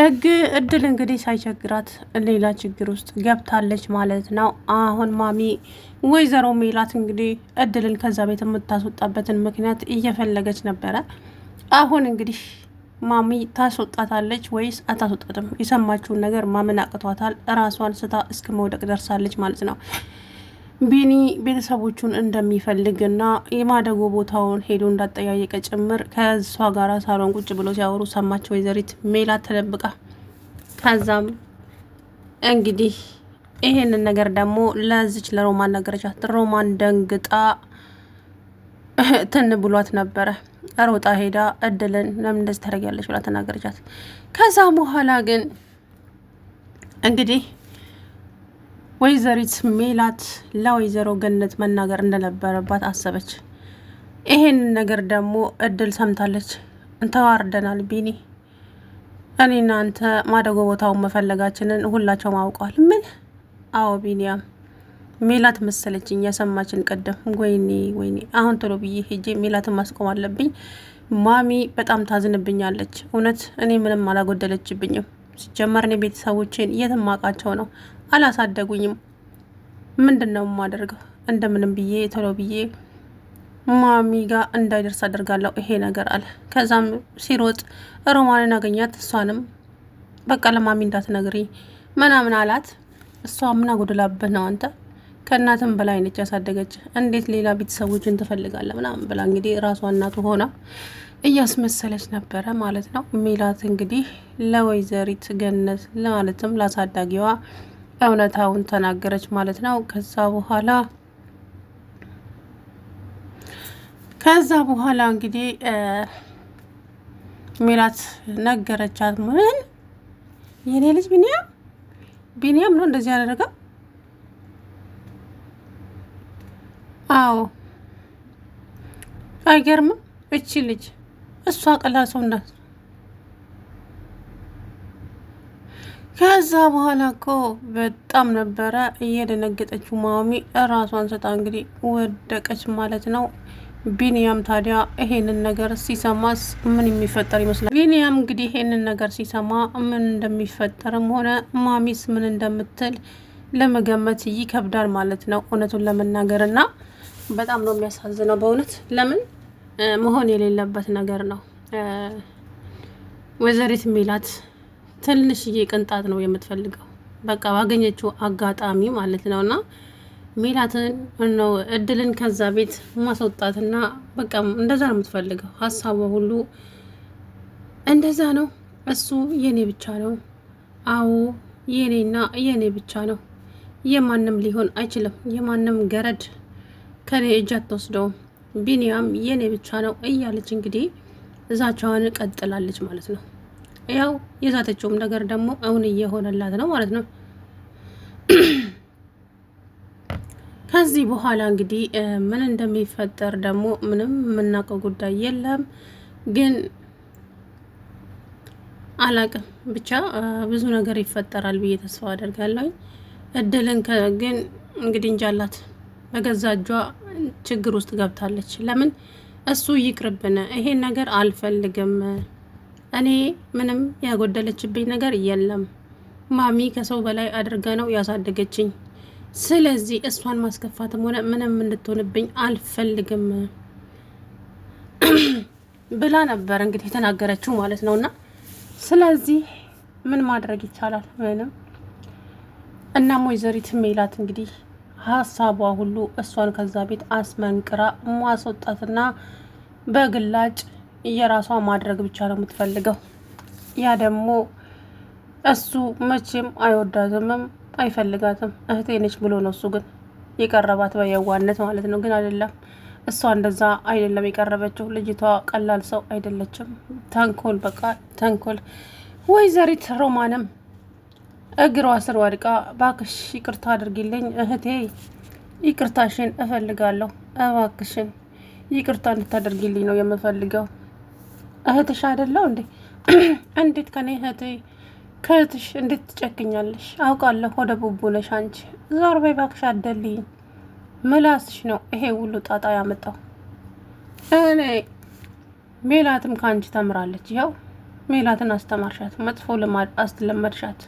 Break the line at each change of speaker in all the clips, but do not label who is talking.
እድል እንግዲህ ሳይቸግራት ሌላ ችግር ውስጥ ገብታለች ማለት ነው። አሁን ማሚ ወይዘሮ ሜላት እንግዲህ እድልን ከዛ ቤት የምታስወጣበትን ምክንያት እየፈለገች ነበረ። አሁን እንግዲህ ማሚ ታስወጣታለች ወይስ አታስወጣትም? የሰማችውን ነገር ማመን አቅቷታል። ራሷን ስታ እስከ መውደቅ ደርሳለች ማለት ነው። ቢኒ ቤተሰቦቹን እንደሚፈልግና የማደጎ ቦታውን ሄዶ እንዳጠያየቀ ጭምር ከእሷ ጋር ሳሎን ቁጭ ብሎ ሲያወሩ ሰማች ወይዘሪት ሜላት ተደብቃ። ከዛም እንግዲህ ይሄንን ነገር ደግሞ ለዚች ለሮማን ነገረቻት። ሮማን ደንግጣ ትን ብሏት ነበረ። ሮጣ ሄዳ እድልን ለምን እንደዚህ ታደርጊያለሽ ብላ ተናገረቻት። ከዛ በኋላ ግን እንግዲህ ወይዘሪት ሜላት ለወይዘሮ ገነት መናገር እንደነበረባት አሰበች። ይሄን ነገር ደግሞ እድል ሰምታለች። እንተዋርደናል ቢኒ፣ እኔና አንተ ማደጎ ቦታውን መፈለጋችንን ሁላቸውም አውቀዋል። ምን? አዎ ቢኒያም፣ ሜላት መሰለችኝ የሰማችን ቀደም። ወይኔ ወይኔ፣ አሁን ቶሎ ብዬ ሄጄ ሜላትን ማስቆም አለብኝ። ማሚ በጣም ታዝንብኛለች። እውነት እኔ ምንም አላጎደለችብኝም። ሲጀመር እኔ ቤተሰቦቼን የትማቃቸው ነው፣ አላሳደጉኝም። ምንድን ነው የማደርገው? እንደምንም ብዬ ቶሎ ብዬ ማሚ ጋር እንዳይደርስ አደርጋለሁ ይሄ ነገር አለ። ከዛም ሲሮጥ ሮማንን አገኛት። እሷንም በቃ ለማሚ እንዳትነግሪ ምናምን አላት። እሷ ምን አጎደላብህ ነው አንተ? ከእናትም በላይ ነች ያሳደገች፣ እንዴት ሌላ ቤተሰቦችን ትፈልጋለህ? ምናምን ብላ እንግዲህ ራሷ እናቱ ሆና እያስመሰለች ነበረ ማለት ነው። ሜላት እንግዲህ ለወይዘሪት ገነት ማለትም ላሳዳጊዋ እውነታውን ተናገረች ማለት ነው። ከዛ በኋላ እንግዲህ ሜላት ነገረቻት። ምን? የኔ ልጅ ቢኒያም ነው እንደዚህ ያደረገ? አዎ፣ አይገርምም? እቺ ልጅ እሷ ቀላል ሰው ናት። ከዛ በኋላ እኮ በጣም ነበረ እየደነገጠችው ማሚ ራሷን ስታ እንግዲህ ወደቀች ማለት ነው። ቢኒያም ታዲያ ይሄንን ነገር ሲሰማስ ምን የሚፈጠር ይመስላል? ቢኒያም እንግዲህ ይሄንን ነገር ሲሰማ ምን እንደሚፈጠርም ሆነ ማሚስ ምን እንደምትል ለመገመት ይከብዳል ማለት ነው፣ እውነቱን ለመናገር እና በጣም ነው የሚያሳዝነው በእውነት። ለምን መሆን የሌለበት ነገር ነው። ወይዘሪት ሜላት ትንሽዬ ቅንጣት ነው የምትፈልገው፣ በቃ ባገኘችው አጋጣሚ ማለት ነው። እና ሜላትን ነው እድልን ከዛ ቤት ማስወጣትና በቃ እንደዛ ነው የምትፈልገው። ሀሳቧ ሁሉ እንደዛ ነው። እሱ የኔ ብቻ ነው። አዎ የኔና የኔ ብቻ ነው። የማንም ሊሆን አይችልም። የማንም ገረድ ከኔ እጅ አትወስደውም። ቢኒያም የኔ ብቻ ነው እያለች እንግዲህ እዛቸዋን ቀጥላለች ማለት ነው። ያው የዛተችውም ነገር ደግሞ አሁን እየሆነላት ነው ማለት ነው። ከዚህ በኋላ እንግዲህ ምን እንደሚፈጠር ደግሞ ምንም የምናውቀው ጉዳይ የለም። ግን አላቅም ብቻ ብዙ ነገር ይፈጠራል ብዬ ተስፋ አደርጋለሁ። እድልን ግን እንግዲህ እንጃላት በገዛ እጇ ችግር ውስጥ ገብታለች። ለምን? እሱ ይቅርብን፣ ይሄን ነገር አልፈልግም። እኔ ምንም ያጎደለችብኝ ነገር የለም። ማሚ ከሰው በላይ አድርጋ ነው ያሳደገችኝ። ስለዚህ እሷን ማስከፋትም ሆነ ምንም እንድትሆንብኝ አልፈልግም ብላ ነበር እንግዲህ የተናገረችው ማለት ነው። እና ስለዚህ ምን ማድረግ ይቻላል? ምንም። እናም ወይዘሪት ሜላት እንግዲህ ሀሳቧ ሁሉ እሷን ከዛ ቤት አስመንቅራ ማስወጣትና በግላጭ የራሷ ማድረግ ብቻ ነው የምትፈልገው። ያ ደግሞ እሱ መቼም አይወዳትምም አይፈልጋትም። እህቴ ነች ብሎ ነው እሱ ግን የቀረባት በየዋነት ማለት ነው። ግን አይደለም፣ እሷ እንደዛ አይደለም የቀረበችው። ልጅቷ ቀላል ሰው አይደለችም። ተንኮል፣ በቃ ተንኮል። ወይዘሪት ሮማንም እግሯ ስር ወድቃ ባክሽ ይቅርታ አድርጊልኝ እህቴ፣ ይቅርታሽን እፈልጋለሁ፣ እባክሽን ይቅርታ እንድታደርጊልኝ ነው የምፈልገው። እህትሽ አይደለው እንዴ? እንዴት ከኔ እህቴ ከእህትሽ እንዴት ትጨክኛለሽ? አውቃለሁ ወደ ቡቡ ነሽ አንቺ። ዞር በይ እባክሽ፣ አደልኝ። ምላስሽ ነው ይሄ ሁሉ ጣጣ ያመጣው። እኔ ሜላትም ከአንቺ ተምራለች። ያው ሜላትን አስተማርሻት፣ መጥፎ ልማድ አስለመድሻት።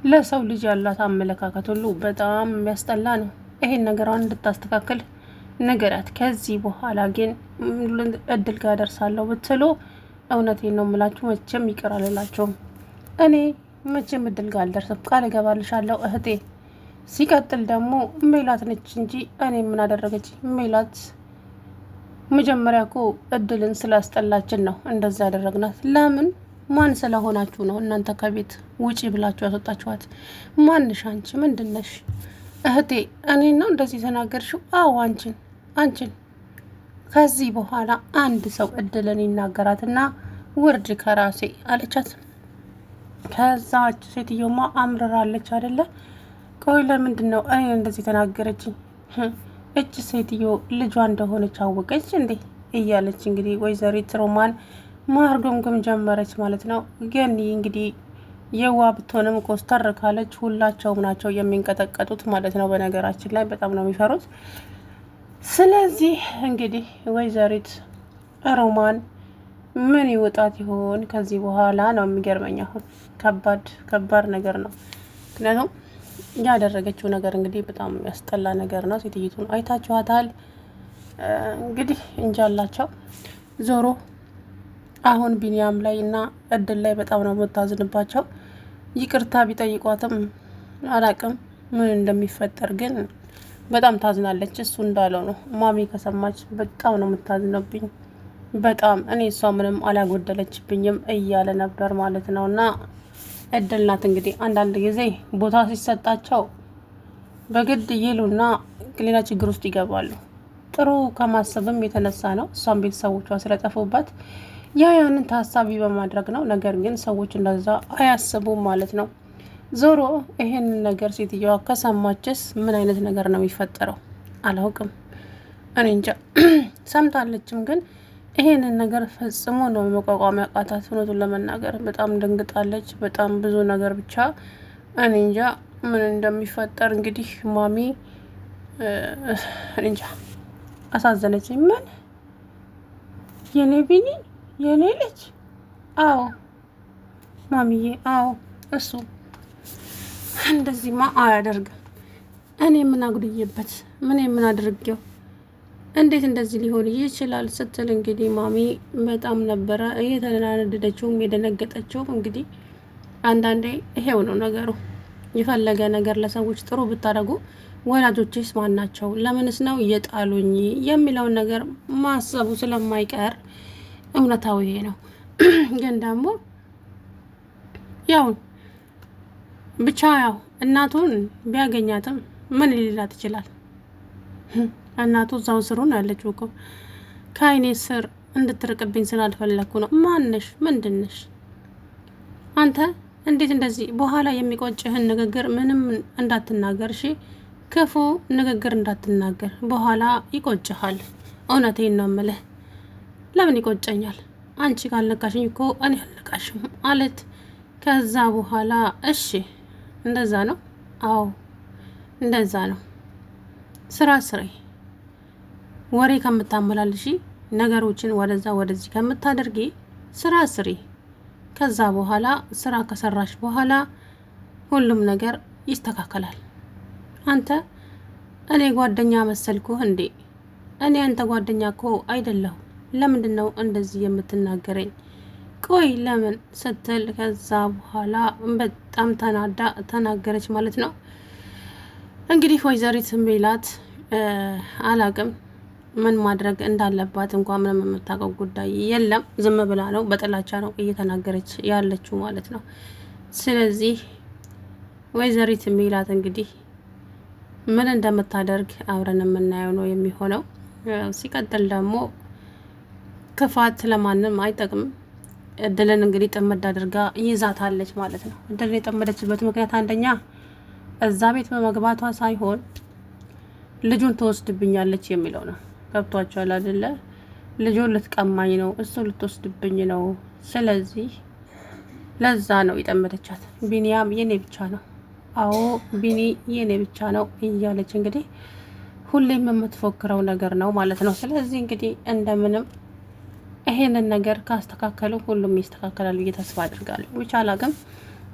ለሰው ልጅ ያላት አመለካከት ሁሉ በጣም የሚያስጠላ ነው። ይሄን ነገሯን እንድታስተካክል ነገራት። ከዚህ በኋላ ግን እድል ጋር ደርሳለሁ ብትሉ እውነቴን ነው የምላችሁ፣ መቼም ይቅር አልላችሁም። እኔ መቼም እድል ጋር አልደርስም፣ ቃል እገባልሻለሁ እህቴ። ሲቀጥል ደግሞ ሜላት ነች እንጂ እኔ ምን አደረገች? ሜላት መጀመሪያ እኮ እድልን ስላስጠላችን ነው እንደዛ ያደረግናት። ለምን? ማን ስለሆናችሁ ነው እናንተ ከቤት ውጪ ብላችሁ ያስወጣችኋት? ማንሽ አንቺ? ምንድነሽ? እህቴ እኔን ነው እንደዚህ ተናገርሽው? አዎ አንቺን። ከዚህ በኋላ አንድ ሰው እድልን ይናገራትና ውርድ ከራሴ አለቻት። ከዛች ሴትዮማ አምርራለች አይደለ? ቆይ ለምንድን ነው እኔ እንደዚህ ተናገረችኝ? እች ሴትዮ ልጇ እንደሆነች አወቀች እንዴ? እያለች እንግዲህ ወይዘሪት ሮማን ማርገምገም ጀመረች ማለት ነው። ገኒ እንግዲህ የዋ ብትሆንም ኮስተር ካለች ሁላቸውም ናቸው የሚንቀጠቀጡት ማለት ነው። በነገራችን ላይ በጣም ነው የሚፈሩት። ስለዚህ እንግዲህ ወይዘሪት ሮማን ምን ይወጣት ይሆን ከዚህ በኋላ ነው የሚገርመኝ። አሁን ከባድ ነገር ነው። ምክንያቱም ያደረገችው ነገር እንግዲህ በጣም ያስጠላ ነገር ነው። ሴትይቱን አይታችኋታል። እንግዲህ እንጃላቸው ዞሮ አሁን ቢኒያም ላይ እና እድል ላይ በጣም ነው የምታዝንባቸው። ይቅርታ ቢጠይቋትም አላቅም ምን እንደሚፈጠር ግን በጣም ታዝናለች። እሱ እንዳለው ነው። ማሚ ከሰማች በጣም ነው የምታዝነብኝ፣ በጣም እኔ እሷ ምንም አላጎደለችብኝም እያለ ነበር ማለት ነው። እና እድል ናት እንግዲህ አንዳንድ ጊዜ ቦታ ሲሰጣቸው በግድ ይሉና ሌላ ችግር ውስጥ ይገባሉ። ጥሩ ከማሰብም የተነሳ ነው። እሷም ቤተሰቦቿ ስለጠፉባት ያንን ታሳቢ በማድረግ ነው። ነገር ግን ሰዎች እንደዛ አያስቡም ማለት ነው። ዞሮ ይሄንን ነገር ሴትዮዋ ከሰማችስ ምን አይነት ነገር ነው የሚፈጠረው? አላውቅም፣ እኔ እንጃ። ሰምታለችም ግን ይሄንን ነገር ፈጽሞ ነው መቋቋም ያቃታት። እውነቱን ለመናገር በጣም ደንግጣለች። በጣም ብዙ ነገር ብቻ እኔ እንጃ ምን እንደሚፈጠር። እንግዲህ ማሚ እኔ እንጃ አሳዘነችኝ። ምን የኔ ቢኒ የኔ ልጅ? አዎ ማሚዬ፣ አዎ እሱ እንደዚህማ አያደርግም። እኔ ምን አጉድዬበት? ምን አድርጌው? እንዴት እንደዚህ ሊሆን ይችላል? ስትል እንግዲህ ማሚ በጣም ነበረ እየተናደደችውም የደነገጠችውም። እንግዲህ አንዳንዴ ይሄው ነው ነገሩ። የፈለገ ነገር ለሰዎች ጥሩ ብታደርጉ ወላጆችስ ማን ናቸው? ለምንስ ነው እየጣሉኝ የሚለውን ነገር ማሰቡ ስለማይቀር እውነታው ይሄ ነው። ግን ደግሞ ያው ብቻ ያው እናቱን ቢያገኛትም ምን ሊላት ይችላል? እናቱ እዛው ስሩ ነው ያለችው እኮ። ከአይኔ ስር እንድትርቅብኝ ስላልፈለግኩ ነው። ማንሽ? ምንድንሽ? አንተ እንዴት እንደዚህ በኋላ የሚቆጭህን ንግግር ምንም እንዳትናገር እሺ? ክፉ ንግግር እንዳትናገር፣ በኋላ ይቆጭሃል። እውነቴን ነው የምልህ። ለምን ይቆጨኛል? አንቺ ካልነካሽኝ እኮ እኔ አልነካሽም አለት። ከዛ በኋላ እሺ እንደዛ ነው? አዎ እንደዛ ነው። ስራ ስሬ ወሬ ከምታመላልሺ ነገሮችን ወደዛ ወደዚህ ከምታደርጊ ስራ ስሪ። ከዛ በኋላ ስራ ከሰራሽ በኋላ ሁሉም ነገር ይስተካከላል። አንተ እኔ ጓደኛ መሰልኩህ እንዴ? እኔ አንተ ጓደኛ እኮ አይደለሁ። ለምንድን ነው እንደዚህ የምትናገረኝ? ቆይ ለምን ስትል ከዛ በኋላ በጣም ተናዳ ተናገረች ማለት ነው። እንግዲህ ወይዘሪት ሜላት አላቅም ምን ማድረግ እንዳለባት እንኳን ምንም የምታውቀው ጉዳይ የለም። ዝም ብላ ነው፣ በጥላቻ ነው እየተናገረች ያለችው ማለት ነው። ስለዚህ ወይዘሪት ሜላት እንግዲህ ምን እንደምታደርግ አብረን የምናየው ነው የሚሆነው። ሲቀጥል ደግሞ ክፋት ለማንም አይጠቅምም። እድልን እንግዲህ ጥምድ አድርጋ ይዛታለች ማለት ነው። እድልን የጠመደችበት ምክንያት አንደኛ እዛ ቤት በመግባቷ ሳይሆን ልጁን ትወስድብኛለች የሚለው ነው። ገብቷቸዋል አይደለ? ልጁን ልትቀማኝ ነው፣ እሱ ልትወስድብኝ ነው። ስለዚህ ለዛ ነው የጠመደቻት። ቢኒያም የኔ ብቻ ነው፣ አዎ ቢኒ የኔ ብቻ ነው እያለች እንግዲህ ሁሌም የምትፎክረው ነገር ነው ማለት ነው። ስለዚህ እንግዲህ እንደምንም ይሄንን ነገር ካስተካከሉ ሁሉም ይስተካከላል ብዬ ተስፋ አድርጋለሁ። ብቻ አላቅም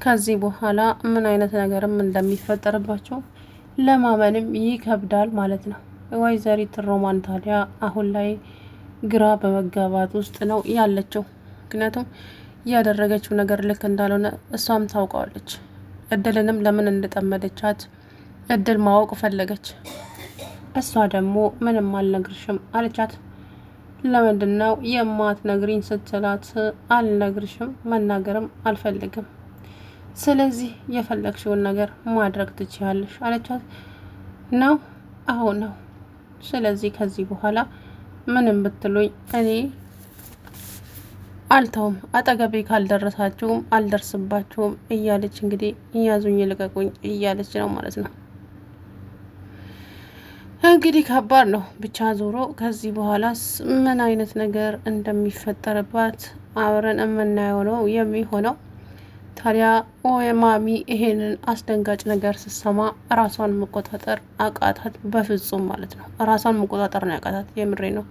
ከዚህ በኋላ ምን አይነት ነገርም እንደሚፈጠርባቸው ለማመንም ይከብዳል ማለት ነው። ወይዘሪት ሮማን ታዲያ አሁን ላይ ግራ በመጋባት ውስጥ ነው ያለችው። ምክንያቱም ያደረገችው ነገር ልክ እንዳልሆነ እሷም ታውቀዋለች። እድልንም ለምን እንደጠመደቻት እድል ማወቅ ፈለገች። እሷ ደግሞ ምንም አልነግርሽም አለቻት። ለምንድን ነው የማትነግሪኝ ስትላት፣ አልነግርሽም፣ መናገርም አልፈልግም፣ ስለዚህ የፈለግሽውን ነገር ማድረግ ትችያለሽ አለቻት። ነው አሁን ነው። ስለዚህ ከዚህ በኋላ ምንም ብትሉኝ እኔ አልተውም፣ አጠገቤ ካልደረሳችሁም አልደርስባችሁም እያለች እንግዲህ እያዙኝ ልቀቁኝ እያለች ነው ማለት ነው። እንግዲህ ከባድ ነው ብቻ ዞሮ ከዚህ በኋላስ ምን አይነት ነገር እንደሚፈጠርባት አብረን የምናየው ነው የሚሆነው። ታዲያ ማሚ ይሄንን አስደንጋጭ ነገር ስትሰማ ራሷን መቆጣጠር አቃታት። በፍጹም ማለት ነው ራሷን መቆጣጠር ነው ያቃታት። የምሬ ነው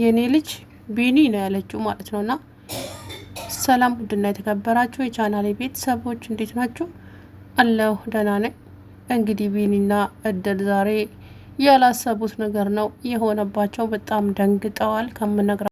የኔ ልጅ ቢኒ ነው ያለችው ማለት ነው። እና ሰላም ውድና የተከበራችሁ የቻናሌ ቤተሰቦች እንዴት ናችሁ? አለሁ ደህና ነኝ። እንግዲህ ቢኒና እድል ዛሬ ያላሰቡት ነገር ነው የሆነባቸው። በጣም ደንግጠዋል ከምነግራ